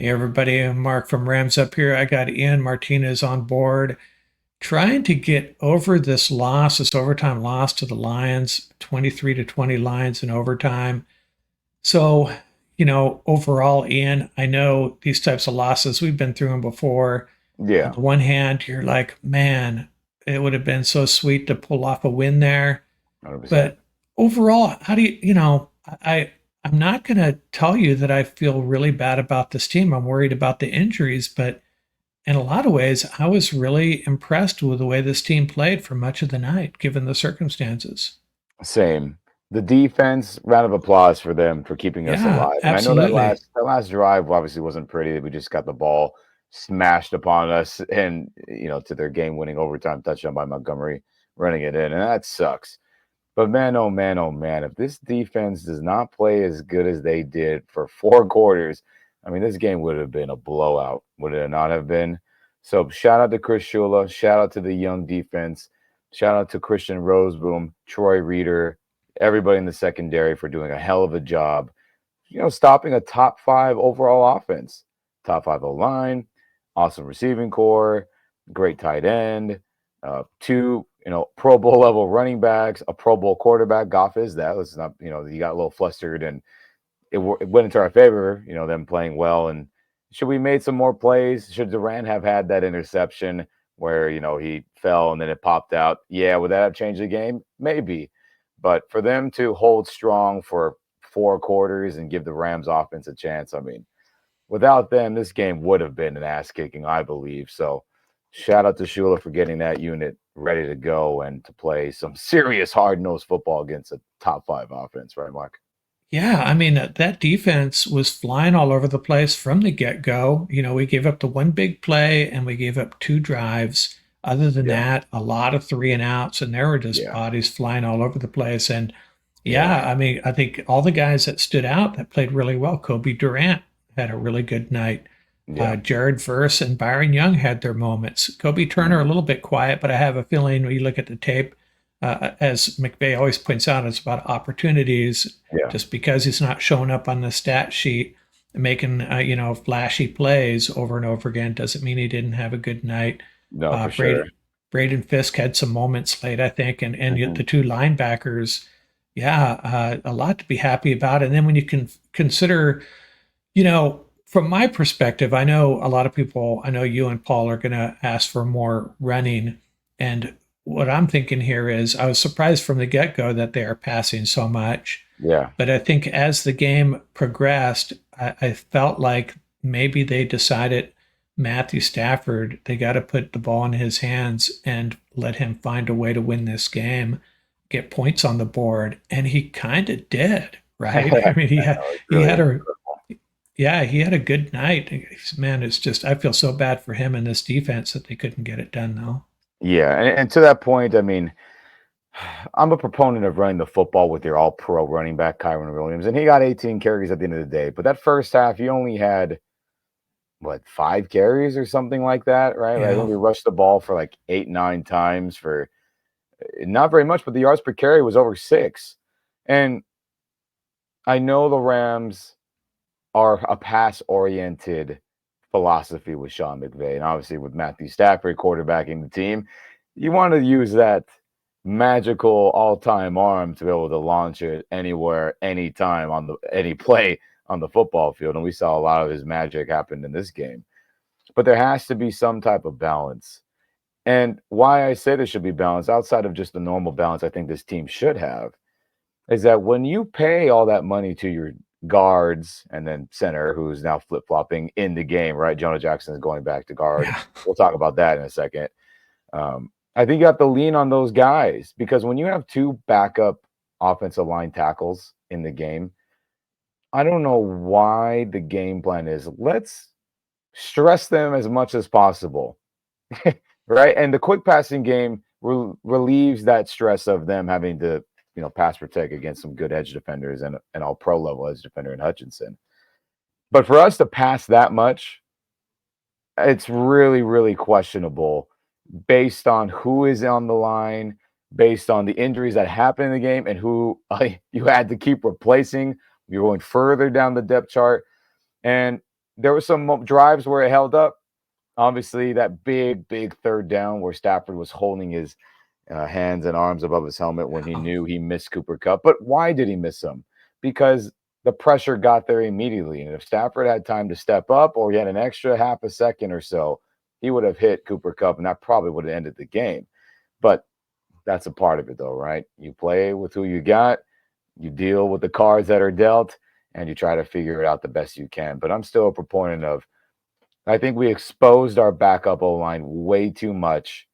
Hey everybody, Mark from Rams up here. I got Ian Martinez on board, trying to get over this loss, this overtime loss to the Lions, 23 to 20 Lions in overtime. So, overall, Ian, I know these types of losses, we've been through them before. On Yeah, the one hand, you're like, man, it would have been so sweet to pull off a win there. 100%. But overall, how do I'm not going to tell you that I feel really bad about this team. I'm worried about the injuries, but in a lot of ways, I was really impressed with the way this team played for much of the night, given the circumstances. Same. The defense, round of applause for them for keeping us Yeah, alive. And I know that absolutely. last drive obviously wasn't pretty. We just got the ball smashed upon us and to their game-winning overtime touchdown by Montgomery running it in. And that sucks. But man, oh man, oh man, if this defense does not play as good as they did for 4 quarters, I mean, this game would have been a blowout, would it not have been? So shout out to Chris Shula, shout out to the young defense, shout out to Christian Roseboom, Troy Reader, everybody in the secondary for doing a hell of a job, stopping a top five overall offense, top five O line, awesome receiving core, great tight end, two, Pro Bowl level running backs, a Pro Bowl quarterback. Goff is that. Let's not, he got a little flustered and it went into our favor, them playing well. And should we made some more plays? Should Durant have had that interception where, he fell and then it popped out? Yeah, would that have changed the game? Maybe. But for them to hold strong for 4 quarters and give the Rams offense a chance, I mean, without them, this game would have been an ass kicking, I believe. So shout out to Shula for getting that unit ready to go and to play some serious hard nosed football against a top five offense, right, Mark? Yeah, I mean, that defense was flying all over the place from the get-go. We gave up the one big play and we gave up two drives. Other than Yeah, that, a lot of three and outs, and there were just yeah, bodies flying all over the place. And yeah, yeah, I mean, I think all the guys that stood out that played really well, Kobe Durant had a really good night. yeah. Jared Verse and Byron Young had their moments. Kobe Turner a Mhm. little bit quiet, but I have a feeling when you look at the tape, as McVay always points out, it's about opportunities. Yeah, Just because he's not showing up on the stat sheet, making flashy plays over and over again, doesn't mean he didn't have a good night. no, for sure. Braden Fisk had some moments late, I think, and Mhm. the two linebackers, yeah, a lot to be happy about. And then when you can consider, from my perspective, I know a lot of people, I know you and Paul are going to ask for more running. And what I'm thinking here is I was surprised from the get go that they are passing so much. Yeah, But I think as the game progressed, I felt like maybe they decided Matthew Stafford, they got to put the ball in his hands and let him find a way to win this game, get points on the board. And he kind of did, right? I mean, I know it's he really had a, incredible. yeah, he had a good night. Man, it's just, I feel so bad for him and this defense that they couldn't get it done, though. Yeah, and to that point, I mean, I'm a proponent of running the football with your all-pro running back, Kyron Williams, and he got 18 carries at the end of the day. But that first half, he only had what 5 carries or something like that, right? Like, I think Yeah. we rushed the ball for like 8, 9 times for not very much, but the yards per carry was over 6. And I know the Rams are a pass-oriented philosophy with Sean McVay, and obviously with Matthew Stafford quarterbacking the team, you want to use that magical all-time arm to be able to launch it anywhere, anytime on the any play on the football field. And we saw a lot of his magic happen in this game. But there has to be some type of balance. And why I say there should be balance outside of just the normal balance I think this team should have is that when you pay all that money to your guards and then center, who's now flip flopping in the game, right? Jonah Jackson is going back to guard. Yeah. We'll talk about that in a second. I think you have to lean on those guys because when you have two backup offensive line tackles in the game, I don't know why the game plan is let's stress them as much as possible, right? And the quick passing game relieves that stress of them having to, pass protect against some good edge defenders and an all pro level edge defender in Hutchinson. But for us to pass that much, it's really, really questionable based on who is on the line, based on the injuries that happen in the game, and who you had to keep replacing. You're going further down the depth chart. And there were some drives where it held up. Obviously, that big third down where Stafford was holding his hands and arms above his helmet when he Oh, knew he missed Cooper Cup. But why did he miss him? Because the pressure got there immediately. And if Stafford had time to step up or he had an extra half a second or so, he would have hit Cooper Cup and that probably would have ended the game. But that's a part of it, though, right? You play with who you got, you deal with the cards that are dealt, and you try to figure it out the best you can. But I'm still a proponent of, I think we exposed our backup O line way too much.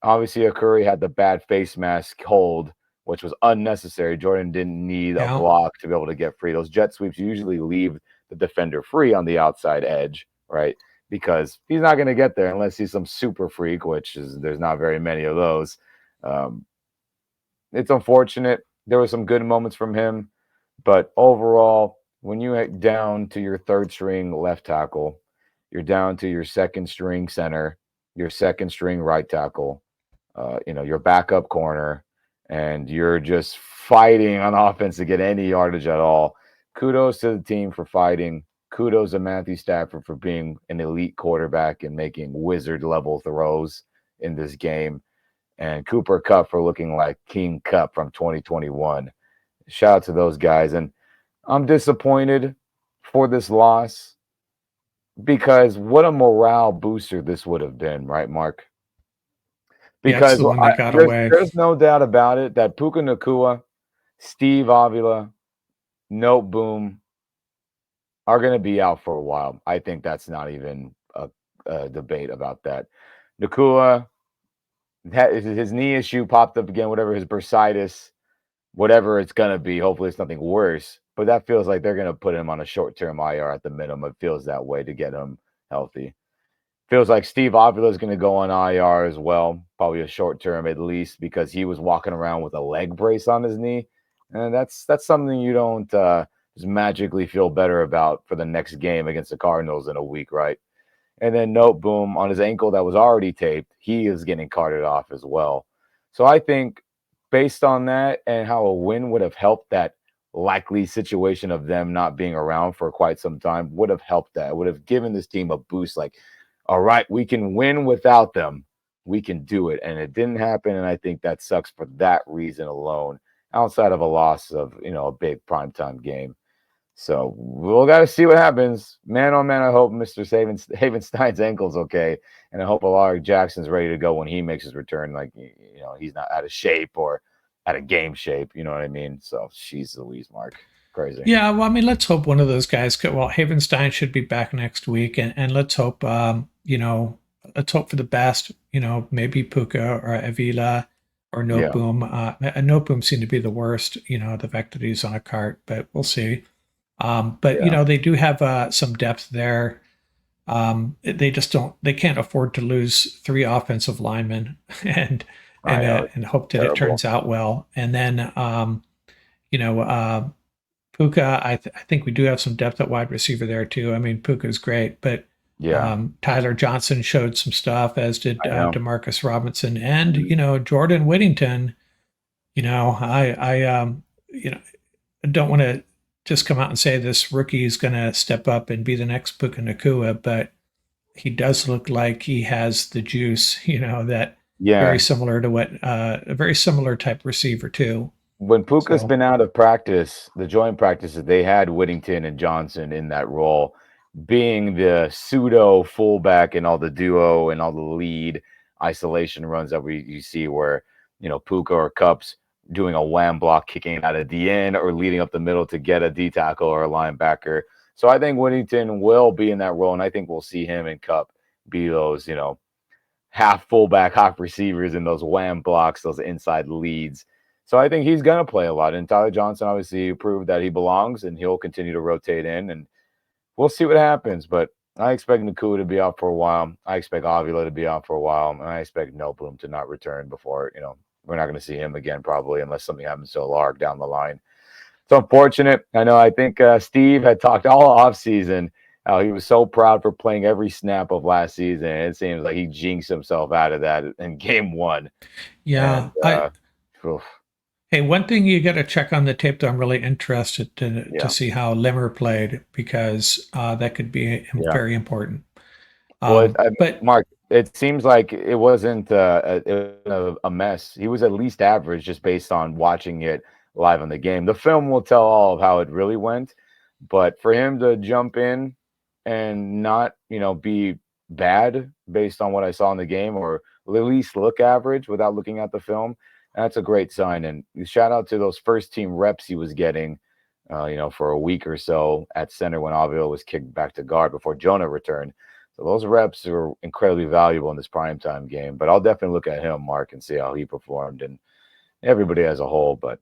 Obviously, Curry had the bad face mask hold, which was unnecessary. Jordan didn't need a yeah. block to be able to get free. Those jet sweeps usually leave the defender free on the outside edge, right? Because he's not going to get there unless he's some super freak, which is there's not very many of those. Um, it's unfortunate. There were some good moments from him, but overall, when you get down to your third string left tackle, you're down to your second string center, your second string right tackle, your backup corner, and you're just fighting on offense to get any yardage at all. Kudos to the team for fighting. Kudos to Matthew Stafford for being an elite quarterback and making wizard level throws in this game. And Cooper Cup for looking like King Cup from 2021. Shout out to those guys. And I'm disappointed for this loss because what a morale booster this would have been, right, Mark? Yeah, it's Because the one that got there's away. there's no doubt about it that Puka Nakua, Steve Avila, Note Boom are going to be out for a while. I think that's not even a debate about that. Nakua, his knee issue popped up again, whatever his bursitis, whatever it's going to be. Hopefully, it's nothing worse. But that feels like they're going to put him on a short-term IR at the minimum. It feels that way to get him healthy. Feels like Steve Avila is going to go on IR as well, probably a short term at least, because he was walking around with a leg brace on his knee, and that's something you don't just magically feel better about for the next game against the Cardinals in a week, right? And then Note Boom on his ankle that was already taped, he is getting carted off as well. So I think based on that and how a win would have helped that likely situation of them not being around for quite some time would have helped that. It would have given this team a boost like, all right, we can win without them. We can do it. And it didn't happen. And I think that sucks for that reason alone, outside of a loss of, a big primetime game. So we'll got to see what happens. Man, oh man, I hope Mr. Havenstein's ankle's okay. And I hope Alaric Jackson's ready to go when he makes his return. Like, he's not out of shape or out of game shape. You know what I mean? So she's Louise, Mark. Crazy. Yeah, well, I mean, let's hope one of those guys could. Well, Havenstein should be back next week, and let's hope, let's hope for the best. Maybe Puka or Avila or Yeah. Noteboom. Noteboom seemed to be the worst. The fact that he's on a cart, but we'll see. But Yeah. they do have some depth there. They just don't. They can't afford to lose three offensive linemen, and I know. and hope that it Terrible. turns out well. And then, you know. Puka, I think we do have some depth at wide receiver there too. I mean, Puka's great, but Yeah. Tyler Johnson showed some stuff, as did I know. Demarcus Robinson, and Jordan Whittington. I don't want to just come out and say this rookie is going to step up and be the next Puka Nakua, but he does look like he has the juice. That very Yeah. similar to what a very similar type receiver too. When Puka's So been out of practice, the joint practices, they had Whittington and Johnson in that role, being the pseudo fullback and all the duo and all the lead isolation runs that you see where, Puka or Cups doing a wham block, kicking it out of the end or leading up the middle to get a D tackle or a linebacker. So I think Whittington will be in that role, and I think we'll see him and Cup be those, half fullback, half receivers in those wham blocks, those inside leads. So I think he's going to play a lot. And Tyler Johnson obviously proved that he belongs, and he'll continue to rotate in. And we'll see what happens. But I expect Nakua to be out for a while. I expect Avila to be out for a while. And I expect Noteboom to not return before, we're not going to see him again probably unless something happens to Lark down the line. It's unfortunate. I think Steve had talked all offseason how he was so proud for playing every snap of last season. And it seems like he jinxed himself out of that in game one. yeah, And oof. Hey, one thing you got to check on the tape, though, I'm really interested to Yeah, see how Limmer played because that could be yeah. very important. Well, But Mark, it seems like it wasn't a mess. He was at least average just based on watching it live on the game. The film will tell all of how it really went, but for him to jump in and not, be bad based on what I saw in the game, or at least look average without looking at the film, that's a great sign. And shout out to those first team reps he was getting, for a week or so at center when Avila was kicked back to guard before Jonah returned. So those reps are incredibly valuable in this primetime game. But I'll definitely look at him, Mark, and see how he performed and everybody as a whole. But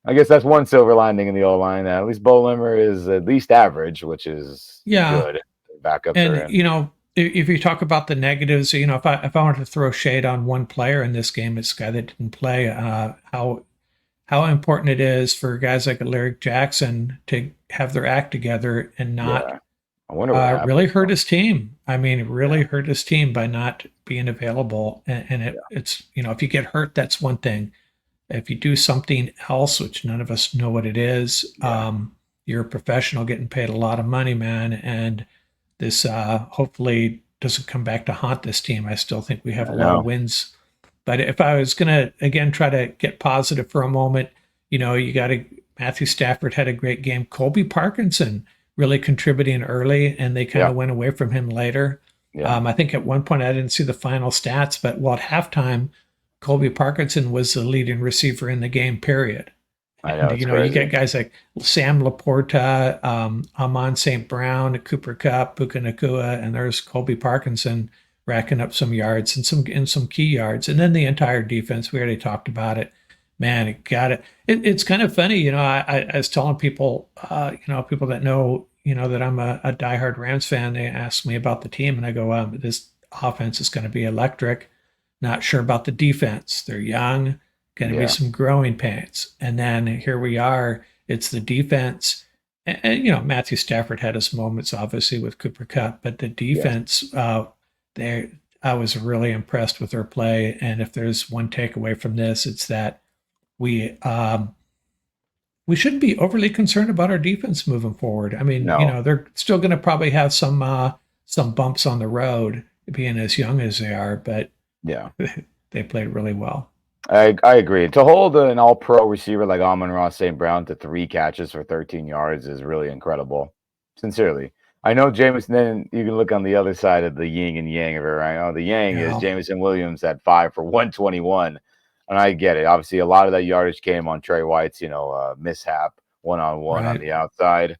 I guess that's one silver lining in the O line. At least Bo Limmer is at least average, which is yeah, good. Backups are and in. if you talk about the negatives, if I wanted to throw shade on one player in this game, it's a guy that didn't play. How important it is for guys like Larry Jackson to have their act together and not Yeah. I wonder what really happened. hurt his team. I mean, it Yeah. really hurt his team by not being available. And Yeah. it's, if you get hurt, that's one thing. If you do something else, which none of us know what it is, Yeah. you're a professional getting paid a lot of money, man. And this hopefully doesn't come back to haunt this team. I still think we have a I lot of know. wins. But if I was going to, again, try to get positive for a moment, you got to, Matthew Stafford had a great game. Colby Parkinson really contributing early, and they kind Yeah. of went away from him later. Yeah. I think at one point I didn't see the final stats, but at halftime, Colby Parkinson was the leading receiver in the game, period. I And know. It's you crazy. get guys like Sam Laporta, Amon St. Brown, Cooper Cup, Puka Nakua, and there's Colby Parkinson racking up some yards and some key yards. And then the entire defense, we already talked about it. Man, it got it. It's kind of funny, I was telling people, people that know, that I'm a diehard Rams fan. They ask me about the team, and I go, this offense is going to be electric. Not sure about the defense. They're young, going to be Yeah. some growing pains. And then here we are. It's the defense. And Matthew Stafford had his moments, obviously, with Cooper Cup, but the Yes. defense, they, I was really impressed with their play. And if there's one takeaway from this, it's that we we shouldn't be overly concerned about our defense moving forward. I mean, No. they're still going to probably have some bumps on the road, being as young as they are, but Yeah. they played really well. I agree. To hold an all-pro receiver like Amon-Ra St. Brown to 3 catches for 13 yards is really incredible. Sincerely. I know Jameson, then you can look on the other side of the yin and yang of it, right? Oh, the yang is Yeah, Jameson Williams at 5 for 121. And I get it. Obviously, a lot of that yardage came on Trey White's, mishap one-on-one on right. the outside.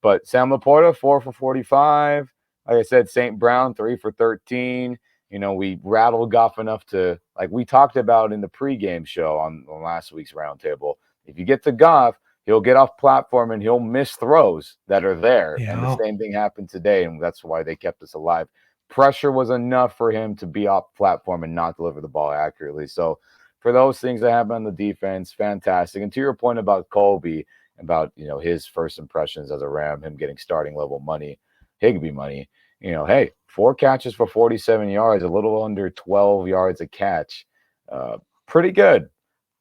But Sam Laporta, 4 for 45. Like I said, St. Brown, 3 for 13. We rattled Goff enough to, like we talked about in the pregame show on last week's roundtable. If you get to Goff, he'll get off platform and he'll miss throws that are there. And the Yeah, same thing happened today, and that's why they kept us alive. Pressure was enough for him to be off platform and not deliver the ball accurately. So for those things that happen on the defense, fantastic. And to your point about Colby, about his first impressions as a Ram, him getting starting level money, Higbee money. Hey, 4 catches for 47 yards, a little under 12 yards a catch. Uh, Pretty good.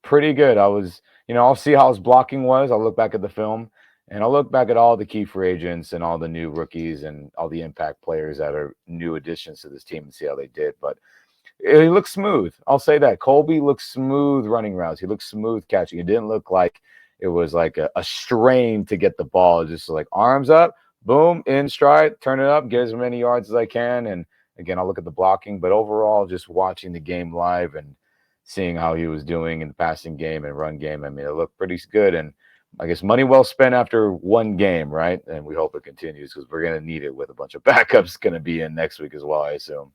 Pretty good. I'll see how his blocking was. I'll look back at the film and I'll look back at all the key free agents and all the new rookies and all the impact players that are new additions to this team and see how they did. But he looks smooth. I'll say that. Colby looks smooth running routes. He looks smooth catching. It didn't look like it was like a strain to get the ball. Just like arms up, boom, in stride, turn it up, get as many yards as I can. And again, I'll look at the blocking. But overall, just watching the game live and seeing how he was doing in the passing game and run game, I mean, it looked pretty good. And I guess money well spent after one game, right? And we hope it continues because we're going to need it with a bunch of backups going to be in next week as well, I assume.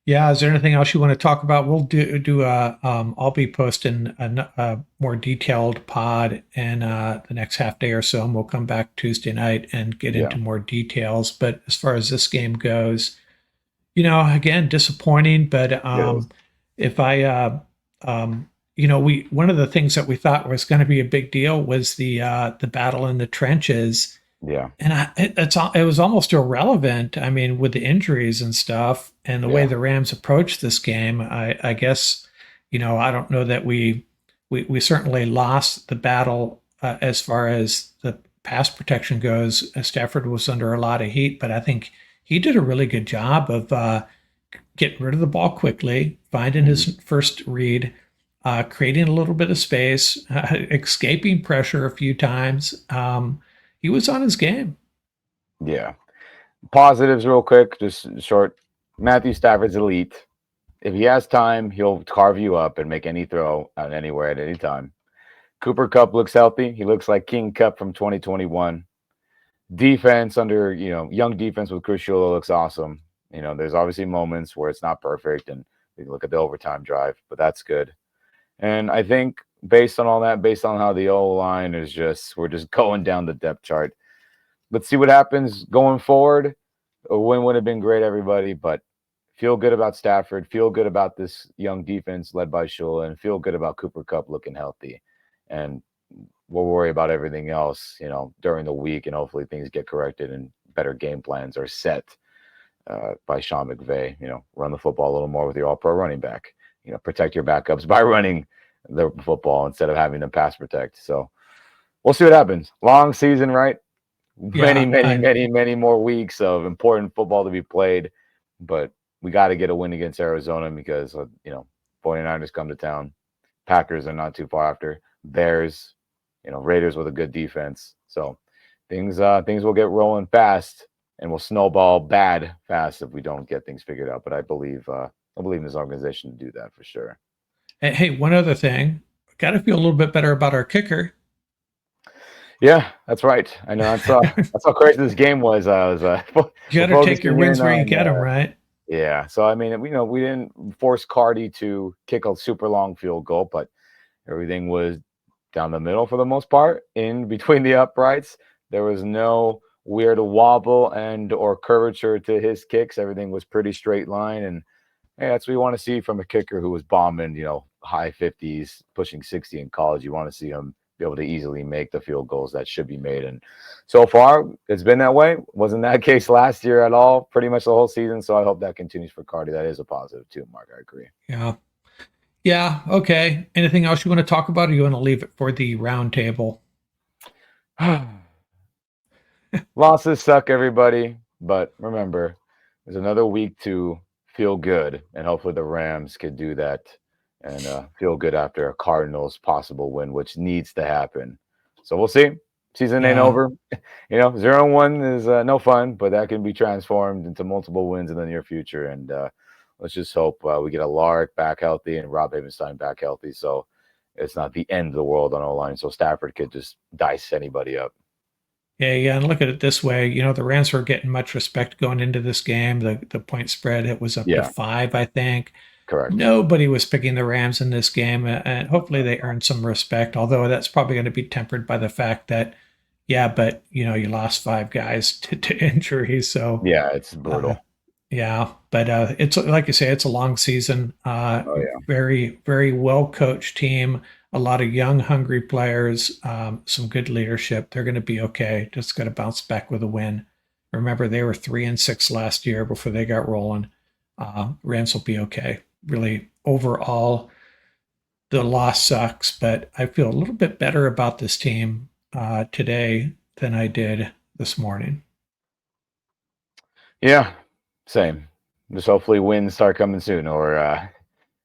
yeah. Is there anything else you want to talk about? We'll do a. I'll be posting a more detailed pod in the next half day or so, and we'll come back Tuesday night and get Yeah. into more details. But as far as this game goes, again, disappointing. But Yes. if I, we one of the things that we thought was going to be a big deal was the battle in the trenches, Yeah. and it was almost irrelevant. I mean, with the injuries and stuff, and the way Yeah. the Rams approached this game, I guess, I don't know that we we certainly lost the battle as far as the pass protection goes. Stafford was under a lot of heat, but I think he did a really good job of getting rid of the ball quickly, finding his first read, creating a little bit of space, escaping pressure a few times. He was on his game. Yeah. Positives, real quick, just short. Matthew Stafford's elite. If he has time, he'll carve you up and make any throw out anywhere at any time. Cooper Kupp looks healthy. He looks like King Kupp from 2021. Defense under, young defense with Chris Shula looks awesome. There's obviously moments where it's not perfect, and we can look at the overtime drive, but that's good. And I think based on all that, based on how the O line is we're just going down the depth chart. Let's see what happens going forward. A win would have been great, everybody, but feel good about Stafford, feel good about this young defense led by Shula, and feel good about Cooper Kupp looking healthy. And we'll worry about everything else, during the week, and hopefully things get corrected and better game plans are set by Sean McVay. Run the football a little more with your all-pro running back. Protect your backups by running the football instead of having them pass protect. So we'll see what happens. Long season, right? Many more weeks of important football to be played, but we got to get a win against Arizona because 49ers come to town. Packers are not too far after. Bears, Raiders with a good defense. So things will get rolling fast and will snowball bad fast if we don't get things figured out. But I believe in this organization to do that for sure. Hey, one other thing. Got to feel a little bit better about our kicker. Yeah, that's right. I know that's how crazy this game was. I was you got to take your wins where you get them, right? Yeah. So I mean, we didn't force Cardi to kick a super long field goal, but everything was down the middle for the most part, in between the uprights. There was no weird wobble and or curvature to his kicks. Everything was pretty straight line, and hey, that's what you want to see from a kicker who was bombing, high 50s, pushing 60 in college. You want to see him be able to easily make the field goals that should be made. And so far, it's been that way. Wasn't that case last year at all, pretty much the whole season. So I hope that continues for Cardi. That is a positive too, Mark. I agree. Yeah. Yeah. Okay. Anything else you want to talk about, or you want to leave it for the round table? Losses suck, everybody. But remember, there's another week to feel good. And hopefully the Rams could do that and feel good after a Cardinals possible win, which needs to happen. So we'll see. Season ain't over. 0-1 is no fun, but that can be transformed into multiple wins in the near future. And let's just hope we get a Lark back healthy and Rob Havenstein back healthy, so it's not the end of the world on O-line. So Stafford could just dice anybody up. Yeah, and look at it this way. The Rams were getting much respect going into this game. The point spread, it was up to 5, I think. Correct. Nobody was picking the Rams in this game, and hopefully they earned some respect, although that's probably going to be tempered by the fact that, but you lost 5 guys to injury. So yeah, it's brutal. But it's like you say, it's a long season. Very, very well coached team. A lot of young, hungry players. Some good leadership. They're going to be okay. Just got to bounce back with a win. Remember, they were 3-6 last year before they got rolling. Rams will be okay. Really, overall, the loss sucks, but I feel a little bit better about this team today than I did this morning. Yeah, same. Just hopefully wins start coming soon, or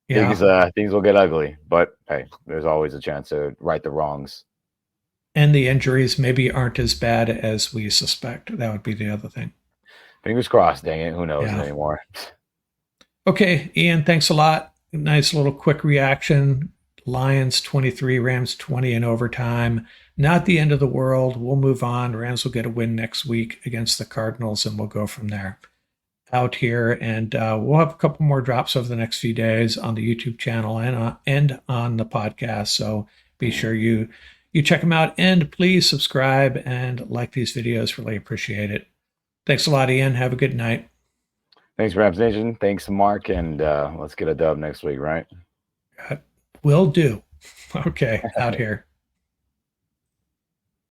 things will get ugly. But hey, there's always a chance to right the wrongs. And the injuries maybe aren't as bad as we suspect. That would be the other thing. Fingers crossed, dang it. Who knows anymore? Okay, Ian, thanks a lot. Nice little quick reaction. Lions 23, Rams 20 in overtime. Not the end of the world. We'll move on. Rams will get a win next week against the Cardinals, and we'll go from there. Out here, and we'll have a couple more drops over the next few days on the YouTube channel and on the podcast. So be sure you check them out, and please subscribe and like these videos. Really appreciate it. Thanks a lot, Ian. Have a good night. Thanks, Rams Nation. Thanks, Mark. And let's get a dub next week, right? Will do. Okay, out here.